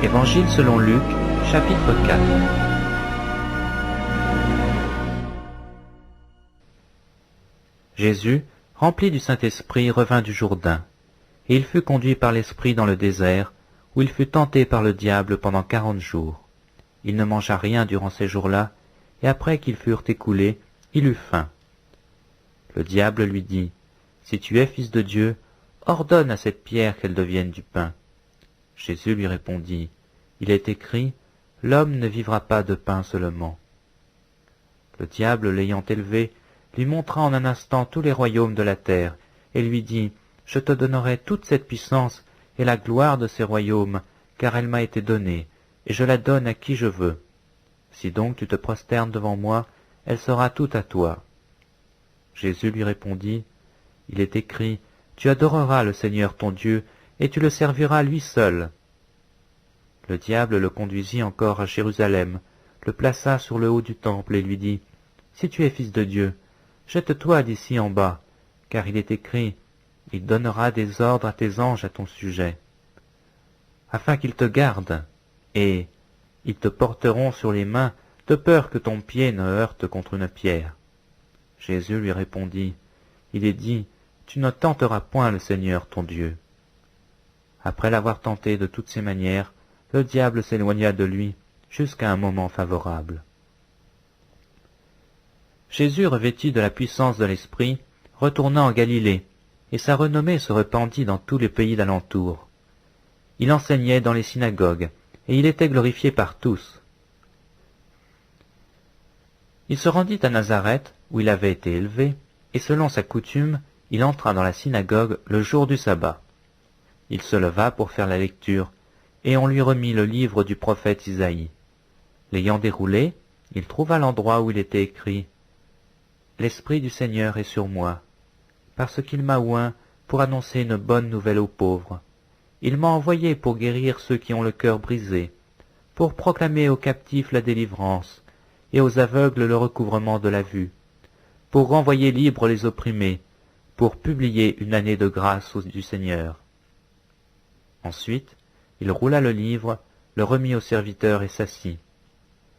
Évangile selon Luc, chapitre 4. Jésus, rempli du Saint-Esprit, revint du Jourdain, et il fut conduit par l'Esprit dans le désert, où il fut tenté par le diable pendant 40 jours. Il ne mangea rien durant ces jours-là, et après qu'ils furent écoulés, il eut faim. Le diable lui dit, « Si tu es fils de Dieu, ordonne à cette pierre qu'elle devienne du pain. » Jésus lui répondit, « Il est écrit, l'homme ne vivra pas de pain seulement. » Le diable, l'ayant élevé, lui montra en un instant tous les royaumes de la terre, et lui dit, « Je te donnerai toute cette puissance et la gloire de ces royaumes, car elle m'a été donnée, et je la donne à qui je veux. Si donc tu te prosternes devant moi, elle sera toute à toi. » Jésus lui répondit, « Il est écrit, tu adoreras le Seigneur ton Dieu, et tu le serviras lui seul. » Le diable le conduisit encore à Jérusalem, le plaça sur le haut du temple et lui dit, « Si tu es fils de Dieu, jette-toi d'ici en bas, car il est écrit, il donnera des ordres à tes anges à ton sujet, afin qu'ils te gardent, et ils te porteront sur les mains, de peur que ton pied ne heurte contre une pierre. » Jésus lui répondit, « Il est dit, tu ne tenteras point le Seigneur ton Dieu. » Après l'avoir tenté de toutes ses manières, le diable s'éloigna de lui jusqu'à un moment favorable. Jésus, revêtu de la puissance de l'Esprit, retourna en Galilée, et sa renommée se répandit dans tous les pays d'alentour. Il enseignait dans les synagogues, et il était glorifié par tous. Il se rendit à Nazareth, où il avait été élevé, et selon sa coutume, il entra dans la synagogue le jour du sabbat. Il se leva pour faire la lecture, et on lui remit le livre du prophète Isaïe. L'ayant déroulé, il trouva l'endroit où il était écrit « L'Esprit du Seigneur est sur moi, parce qu'il m'a oint pour annoncer une bonne nouvelle aux pauvres. Il m'a envoyé pour guérir ceux qui ont le cœur brisé, pour proclamer aux captifs la délivrance, et aux aveugles le recouvrement de la vue, pour renvoyer libres les opprimés, pour publier une année de grâce du Seigneur. » Ensuite, il roula le livre, le remit au serviteur et s'assit.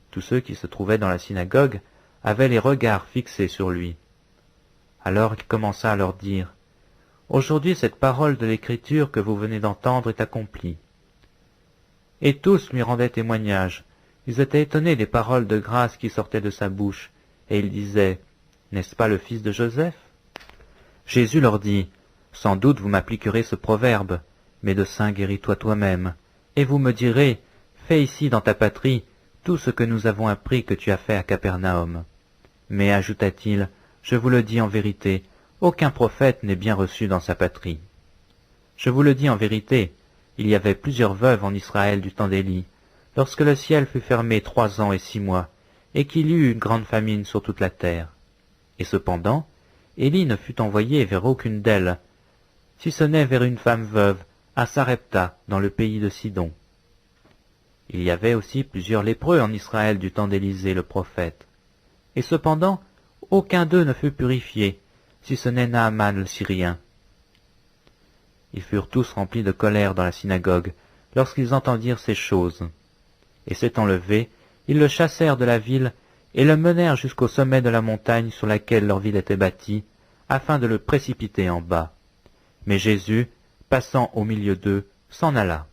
Tous ceux qui se trouvaient dans la synagogue avaient les regards fixés sur lui. Alors il commença à leur dire, « Aujourd'hui cette parole de l'Écriture que vous venez d'entendre est accomplie. » Et tous lui rendaient témoignage. Ils étaient étonnés des paroles de grâce qui sortaient de sa bouche, et ils disaient, « N'est-ce pas le fils de Joseph ?» Jésus leur dit, « Sans doute vous m'appliquerez ce proverbe, médecin guéris-toi toi-même, et vous me direz, fais ici dans ta patrie tout ce que nous avons appris que tu as fait à Capernaum. Mais, ajouta-t-il, je vous le dis en vérité, aucun prophète n'est bien reçu dans sa patrie. Je vous le dis en vérité, il y avait plusieurs veuves en Israël du temps d'Élie, lorsque le ciel fut fermé 3 ans et 6 mois, et qu'il y eut une grande famine sur toute la terre. Et cependant, Élie ne fut envoyé vers aucune d'elles, si ce n'est vers une femme veuve, à Sarepta, dans le pays de Sidon. Il y avait aussi plusieurs lépreux en Israël du temps d'Élisée le prophète. Et cependant, aucun d'eux ne fut purifié, si ce n'est Naaman le Syrien. Ils furent tous remplis de colère dans la synagogue, lorsqu'ils entendirent ces choses. Et s'étant levés, ils le chassèrent de la ville, et le menèrent jusqu'au sommet de la montagne sur laquelle leur ville était bâtie, afin de le précipiter en bas. Mais Jésus, passant au milieu d'eux, s'en alla.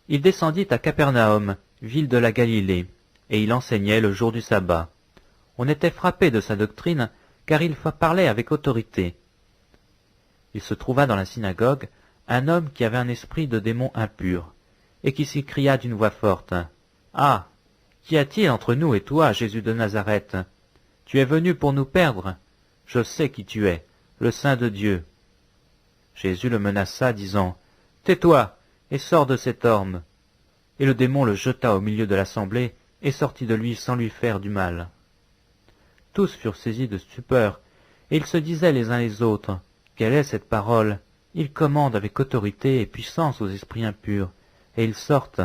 Il descendit à Capernaum, ville de la Galilée, et il enseignait le jour du sabbat. On était frappé de sa doctrine, car il parlait avec autorité. Il se trouva dans la synagogue un homme qui avait un esprit de démon impur, et qui s'écria d'une voix forte, « Ah, qu'y a-t-il entre nous et toi, Jésus de Nazareth? Tu es venu pour nous perdre? Je sais qui tu es, le Saint de Dieu. » Jésus le menaça, disant, « Tais-toi, et sors de cet homme. » Et le démon le jeta au milieu de l'assemblée, et sortit de lui sans lui faire du mal. Tous furent saisis de stupeur, et ils se disaient les uns les autres, « Quelle est cette parole? Il commande avec autorité et puissance aux esprits impurs, et ils sortent. »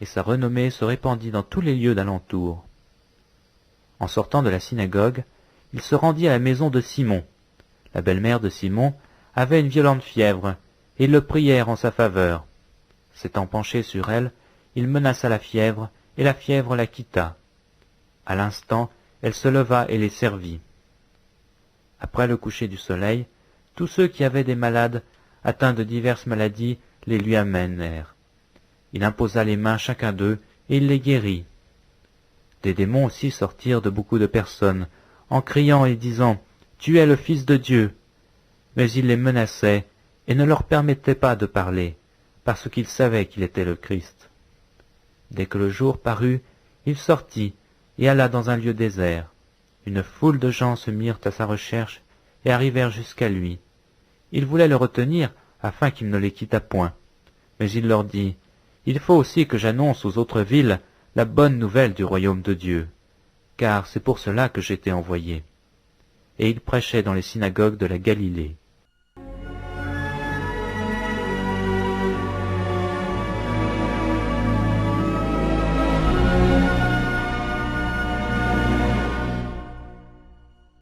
Et sa renommée se répandit dans tous les lieux d'alentour. En sortant de la synagogue, il se rendit à la maison de Simon. La belle-mère de Simon avait une violente fièvre, et ils le prièrent en sa faveur. S'étant penché sur elle, il menaça la fièvre, et la fièvre la quitta. À l'instant, elle se leva et les servit. Après le coucher du soleil, tous ceux qui avaient des malades, atteints de diverses maladies, les lui amenèrent. Il imposa les mains chacun d'eux, et il les guérit. Des démons aussi sortirent de beaucoup de personnes, en criant et disant « Tu es le Fils de Dieu !» Mais il les menaçait, et ne leur permettait pas de parler, parce qu'ils savaient qu'il était le Christ. Dès que le jour parut, il sortit, et alla dans un lieu désert. Une foule de gens se mirent à sa recherche, et arrivèrent jusqu'à lui. Ils voulaient le retenir, afin qu'il ne les quittât point. Mais il leur dit, « Il faut aussi que j'annonce aux autres villes la bonne nouvelle du royaume de Dieu, car c'est pour cela que j'ai été envoyé. » Et il prêchait dans les synagogues de la Galilée.